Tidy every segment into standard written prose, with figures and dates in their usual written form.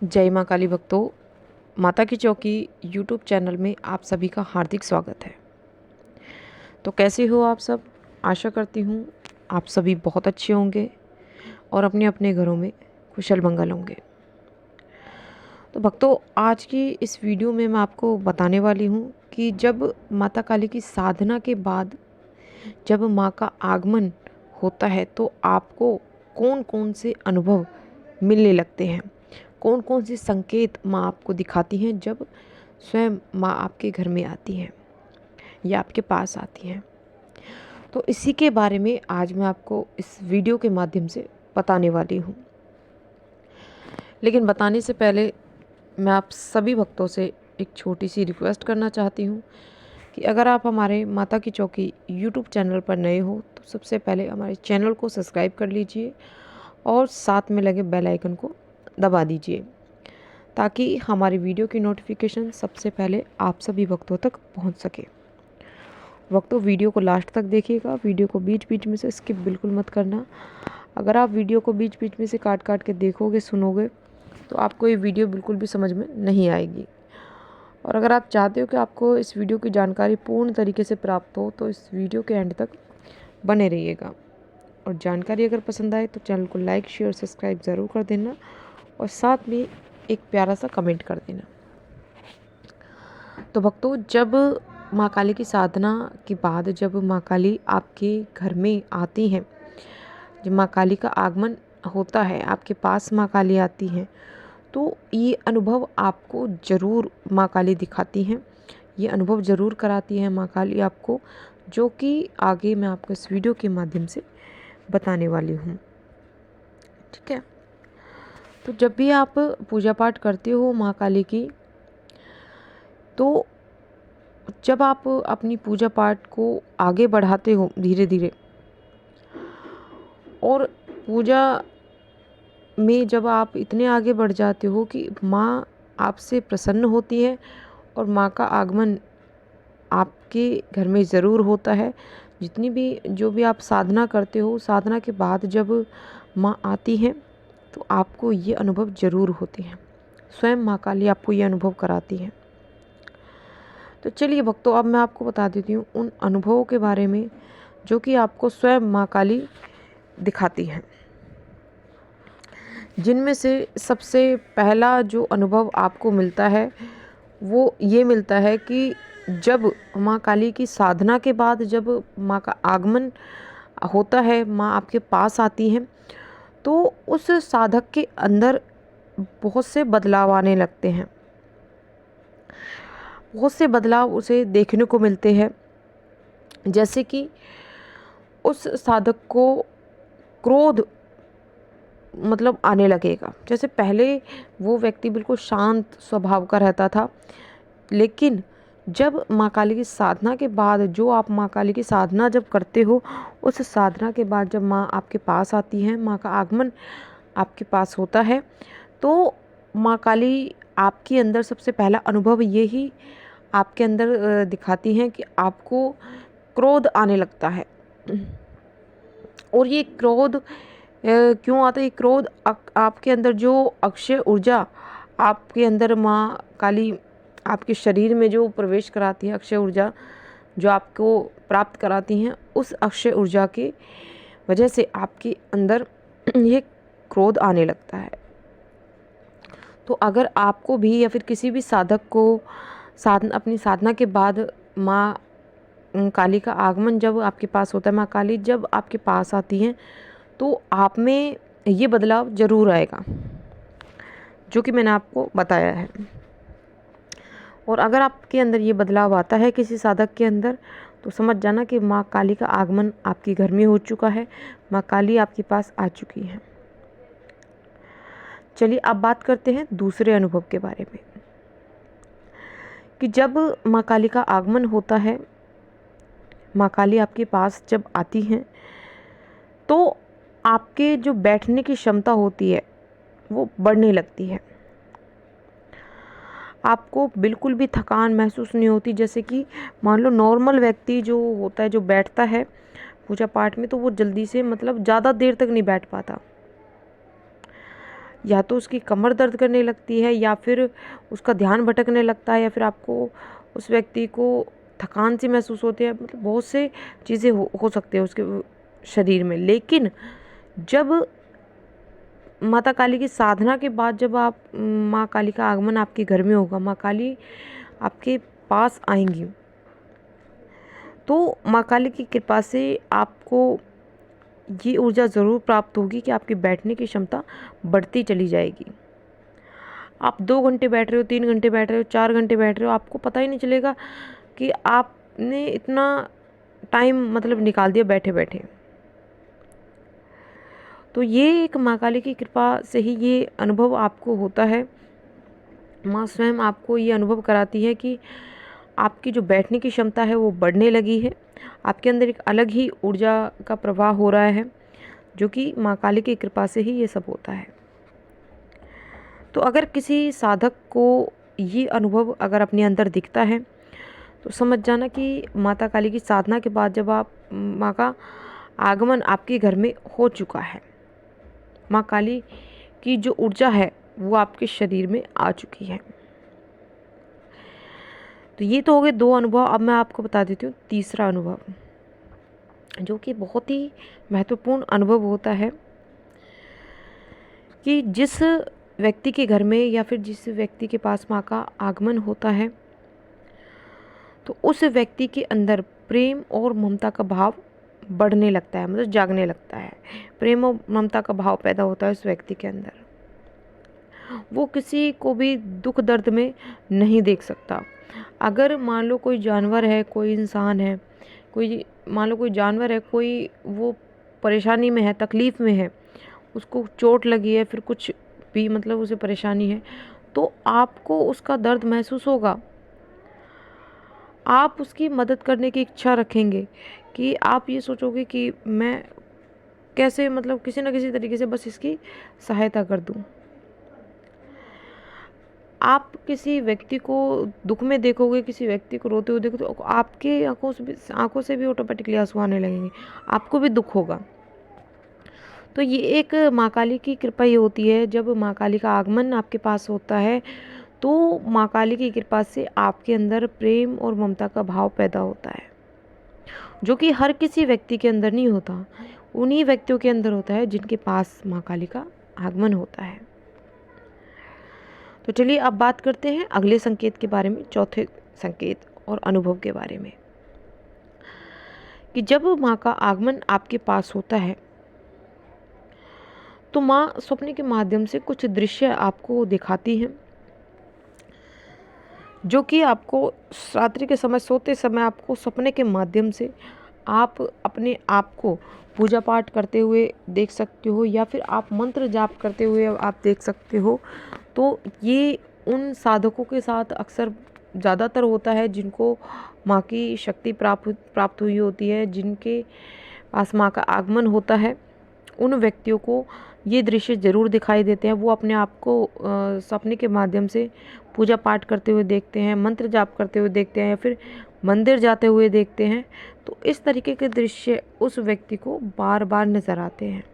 जय माँ काली भक्तों, माता की चौकी यूट्यूब चैनल में आप सभी का हार्दिक स्वागत है। तो कैसे हो आप सब? आशा करती हूँ आप सभी बहुत अच्छे होंगे और अपने अपने घरों में कुशल मंगल होंगे। तो भक्तों, आज की इस वीडियो में मैं आपको बताने वाली हूँ कि जब माता काली की साधना के बाद जब माँ का आगमन होता है तो आपको कौन कौन से अनुभव मिलने लगते हैं, कौन कौन से संकेत माँ आपको दिखाती हैं जब स्वयं माँ आपके घर में आती हैं या आपके पास आती हैं। तो इसी के बारे में आज मैं आपको इस वीडियो के माध्यम से बताने वाली हूँ। लेकिन बताने से पहले मैं आप सभी भक्तों से एक छोटी सी रिक्वेस्ट करना चाहती हूँ कि अगर आप हमारे माता की चौकी यूट्यूब चैनल पर नए हो तो सबसे पहले हमारे चैनल को सब्सक्राइब कर लीजिए और साथ में लगे बेल आइकन को दबा दीजिए ताकि हमारी वीडियो की नोटिफिकेशन सबसे पहले आप सभी भक्तों तक पहुंच सके। भक्तों, वीडियो को लास्ट तक देखिएगा, वीडियो को बीच बीच में से स्किप बिल्कुल मत करना। अगर आप वीडियो को बीच बीच में से काट काट के देखोगे, सुनोगे, तो आपको ये वीडियो बिल्कुल भी समझ में नहीं आएगी। और अगर आप चाहते हो कि आपको इस वीडियो की जानकारी पूर्ण तरीके से प्राप्त हो तो इस वीडियो के एंड तक बने रहिएगा। और जानकारी अगर पसंद आए तो चैनल को लाइक, शेयर, सब्सक्राइब ज़रूर कर देना और साथ में एक प्यारा सा कमेंट कर देना। तो भक्तों, जब माँ काली की साधना के बाद जब माँ काली आपके घर में आती हैं, जब माँ काली का आगमन होता है, आपके पास माँ काली आती हैं, तो ये अनुभव आपको ज़रूर माँ काली दिखाती हैं, ये अनुभव ज़रूर कराती है माँ काली आपको, जो कि आगे मैं आपको इस वीडियो के माध्यम से बताने वाली हूँ। ठीक है। तो जब भी आप पूजा पाठ करते हो माँ काली की, तो जब आप अपनी पूजा पाठ को आगे बढ़ाते हो धीरे धीरे और पूजा में जब आप इतने आगे बढ़ जाते हो कि माँ आपसे प्रसन्न होती है और माँ का आगमन आपके घर में ज़रूर होता है। जितनी भी जो भी आप साधना करते हो, साधना के बाद जब माँ आती हैं तो आपको ये अनुभव ज़रूर होते हैं। स्वयं माँ काली आपको ये अनुभव कराती है। तो चलिए भक्तों, अब मैं आपको बता देती हूँ उन अनुभवों के बारे में जो कि आपको स्वयं माँ काली दिखाती हैं। जिनमें से सबसे पहला जो अनुभव आपको मिलता है वो ये मिलता है कि जब माँ काली की साधना के बाद जब माँ का आगमन होता है, माँ आपके पास आती हैं, तो उस साधक के अंदर बहुत से बदलाव आने लगते हैं। बहुत से बदलाव उसे देखने को मिलते हैं। जैसे कि उस साधक को क्रोध मतलब आने लगेगा। जैसे पहले वो व्यक्ति बिल्कुल शांत स्वभाव का रहता था, लेकिन जब माँ काली की साधना के बाद जो आप माँ काली की साधना जब करते हो, उस साधना के बाद जब माँ आपके पास आती है, माँ का आगमन आपके पास होता है, तो माँ काली आपके अंदर सबसे पहला अनुभव ये ही आपके अंदर दिखाती हैं कि आपको क्रोध आने लगता है। और ये क्रोध क्यों आता है? ये क्रोध आपके अंदर जो अक्षय ऊर्जा आपके अंदर माँ काली आपके शरीर में जो प्रवेश कराती है, अक्षय ऊर्जा जो आपको प्राप्त कराती हैं, उस अक्षय ऊर्जा के वजह से आपके अंदर ये क्रोध आने लगता है। तो अगर आपको भी या फिर किसी भी साधक को अपनी साधना के बाद माँ काली का आगमन जब आपके पास होता है, माँ काली जब आपके पास आती हैं, तो आप में ये बदलाव ज़रूर आएगा जो कि मैंने आपको बताया है। और अगर आपके अंदर ये बदलाव आता है किसी साधक के अंदर, तो समझ जाना कि माँ काली का आगमन आपके घर में हो चुका है, माँ काली आपके पास आ चुकी है। चलिए अब बात करते हैं दूसरे अनुभव के बारे में कि जब माँ काली का आगमन होता है, माँ काली आपके पास जब आती हैं, तो आपके जो बैठने की क्षमता होती है वो बढ़ने लगती है। आपको बिल्कुल भी थकान महसूस नहीं होती। जैसे कि मान लो नॉर्मल व्यक्ति जो होता है, जो बैठता है पूजा पाठ में, तो वो जल्दी से मतलब ज़्यादा देर तक नहीं बैठ पाता। या तो उसकी कमर दर्द करने लगती है, या फिर उसका ध्यान भटकने लगता है, या फिर आपको उस व्यक्ति को थकान सी महसूस होती है। मतलब बहुत से चीज़ें हो सकती है उसके शरीर में। लेकिन जब माता काली की साधना के बाद जब आप माँ काली का आगमन आपके घर में होगा, माँ काली आपके पास आएंगी, तो माँ काली की कृपा से आपको ये ऊर्जा ज़रूर प्राप्त होगी कि आपकी बैठने की क्षमता बढ़ती चली जाएगी। आप 2 घंटे बैठ रहे हो, 3 घंटे बैठ रहे हो, 4 घंटे बैठ रहे हो, आपको पता ही नहीं चलेगा कि आपने इतना टाइम मतलब निकाल दिया बैठे बैठे। तो ये एक माँ काली की कृपा से ही ये अनुभव आपको होता है। माँ स्वयं आपको ये अनुभव कराती है कि आपकी जो बैठने की क्षमता है वो बढ़ने लगी है, आपके अंदर एक अलग ही ऊर्जा का प्रवाह हो रहा है, जो कि माँ काली की कृपा से ही ये सब होता है। तो अगर किसी साधक को ये अनुभव अगर अपने अंदर दिखता है तो समझ जाना कि माता काली की साधना के बाद जब आप माँ का आगमन आपके घर में हो चुका है, माँ काली की जो ऊर्जा है वो आपके शरीर में आ चुकी है। तो ये तो हो गए 2 अनुभव। अब मैं आपको बता देती हूँ तीसरा अनुभव, जो कि बहुत ही महत्वपूर्ण अनुभव होता है कि जिस व्यक्ति के घर में या फिर जिस व्यक्ति के पास माँ का आगमन होता है तो उस व्यक्ति के अंदर प्रेम और ममता का भाव बढ़ने लगता है, मतलब जागने लगता है। प्रेम और ममता का भाव पैदा होता है उस व्यक्ति के अंदर। वो किसी को भी दुख दर्द में नहीं देख सकता। अगर मान लो कोई जानवर है, कोई इंसान है, कोई मान लो कोई जानवर है, कोई वो परेशानी में है, तकलीफ़ में है, उसको चोट लगी है, फिर कुछ भी मतलब उसे परेशानी है, तो आपको उसका दर्द महसूस होगा। आप उसकी मदद करने की इच्छा रखेंगे कि आप ये सोचोगे कि मैं कैसे मतलब किसी न किसी तरीके से बस इसकी सहायता कर दूं। आप किसी व्यक्ति को दुख में देखोगे, किसी व्यक्ति को रोते हुए देखोगे, तो आपके आंखों से भी ऑटोमेटिकली आंसू आने लगेंगे, आपको भी दुख होगा। तो ये एक माँ काली की कृपा ही होती है। जब माँ काली का आगमन आपके पास होता है तो माँ काली की कृपा से आपके अंदर प्रेम और ममता का भाव पैदा होता है, जो कि हर किसी व्यक्ति के अंदर नहीं होता, उन्हीं व्यक्तियों के अंदर होता है जिनके पास माँ काली का आगमन होता है। तो चलिए अब बात करते हैं अगले संकेत के बारे में, चौथे संकेत और अनुभव के बारे में, कि जब माँ का आगमन आपके पास होता है तो माँ स्वप्न के माध्यम से कुछ दृश्य आपको दिखाती हैं, जो कि आपको रात्रि के समय सोते समय आपको सपने के माध्यम से आप अपने आप को पूजा पाठ करते हुए देख सकते हो, या फिर आप मंत्र जाप करते हुए आप देख सकते हो। तो ये उन साधकों के साथ अक्सर ज़्यादातर होता है जिनको माँ की शक्ति प्राप्त हुई होती है, जिनके पास माँ का आगमन होता है। उन व्यक्तियों को ये दृश्य ज़रूर दिखाई देते हैं। वो अपने आप को सपने के माध्यम से पूजा पाठ करते हुए देखते हैं, मंत्र जाप करते हुए देखते हैं, या फिर मंदिर जाते हुए देखते हैं। तो इस तरीके के दृश्य उस व्यक्ति को बार बार नज़र आते हैं।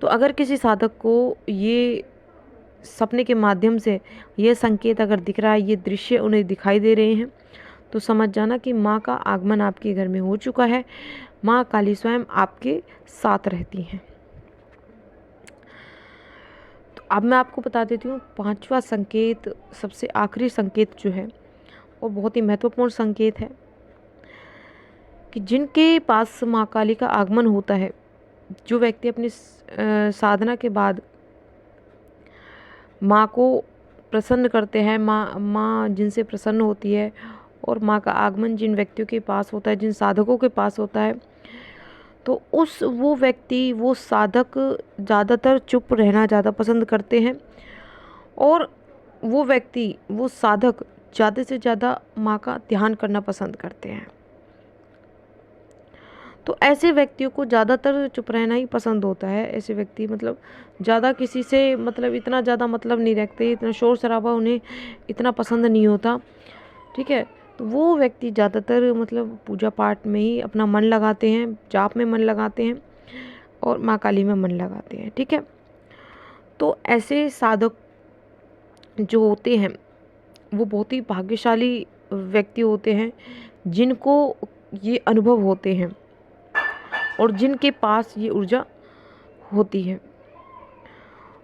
तो अगर किसी साधक को ये सपने के माध्यम से ये संकेत अगर दिख रहा है, ये दृश्य उन्हें दिखाई दे रहे हैं, तो समझ जाना कि माँ का आगमन आपके घर में हो चुका है। माँ काली स्वयं आपके साथ रहती हैं। तो अब मैं आपको बता देती हूँ 5वां संकेत, सबसे आखिरी संकेत जो है वो बहुत ही महत्वपूर्ण संकेत है, कि जिनके पास माँ काली का आगमन होता है, जो व्यक्ति अपनी साधना के बाद माँ को प्रसन्न करते हैं, माँ जिनसे प्रसन्न होती है, और माँ का आगमन जिन व्यक्तियों के पास होता है, जिन साधकों के पास होता है, तो वो व्यक्ति, वो साधक ज़्यादातर चुप रहना ज़्यादा पसंद करते हैं, और वो व्यक्ति, वो साधक ज़्यादा से ज़्यादा माँ का ध्यान करना पसंद करते हैं। तो ऐसे व्यक्तियों को ज़्यादातर चुप रहना ही पसंद होता है। ऐसे व्यक्ति मतलब ज़्यादा किसी से मतलब इतना ज़्यादा मतलब नहीं रखते, इतना शोर शराबा उन्हें इतना पसंद नहीं होता, ठीक है। तो वो व्यक्ति ज़्यादातर मतलब पूजा पाठ में ही अपना मन लगाते हैं, जाप में मन लगाते हैं, और माँ काली में मन लगाते हैं, ठीक है। तो ऐसे साधक जो होते हैं वो बहुत ही भाग्यशाली व्यक्ति होते हैं, जिनको ये अनुभव होते हैं और जिनके पास ये ऊर्जा होती है।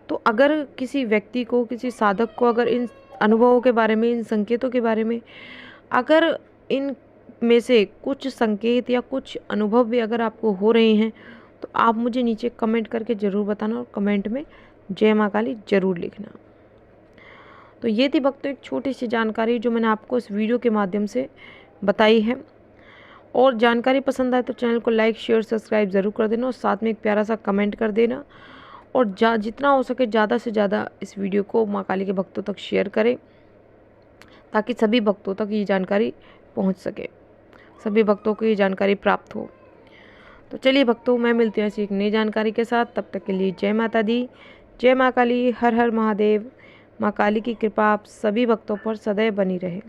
तो अगर किसी व्यक्ति को, किसी साधक को अगर इन अनुभवों के बारे में, इन संकेतों के बारे में, अगर इन में से कुछ संकेत या कुछ अनुभव भी अगर आपको हो रहे हैं, तो आप मुझे नीचे कमेंट करके ज़रूर बताना और कमेंट में जय माँ काली ज़रूर लिखना। तो ये थी भक्तों एक छोटी सी जानकारी जो मैंने आपको इस वीडियो के माध्यम से बताई है। और जानकारी पसंद आए तो चैनल को लाइक, शेयर, सब्सक्राइब ज़रूर कर देना और साथ में एक प्यारा सा कमेंट कर देना। और जितना हो सके ज़्यादा से ज़्यादा इस वीडियो को माँ काली के भक्तों तक शेयर करें, ताकि सभी भक्तों तक ये जानकारी पहुँच सके, सभी भक्तों को ये जानकारी प्राप्त हो। तो चलिए भक्तों, मैं मिलती हूँ ऐसी एक नई जानकारी के साथ। तब तक के लिए जय माता दी, जय माँ काली, हर हर महादेव। माँ काली की कृपा आप सभी भक्तों पर सदैव बनी रहे।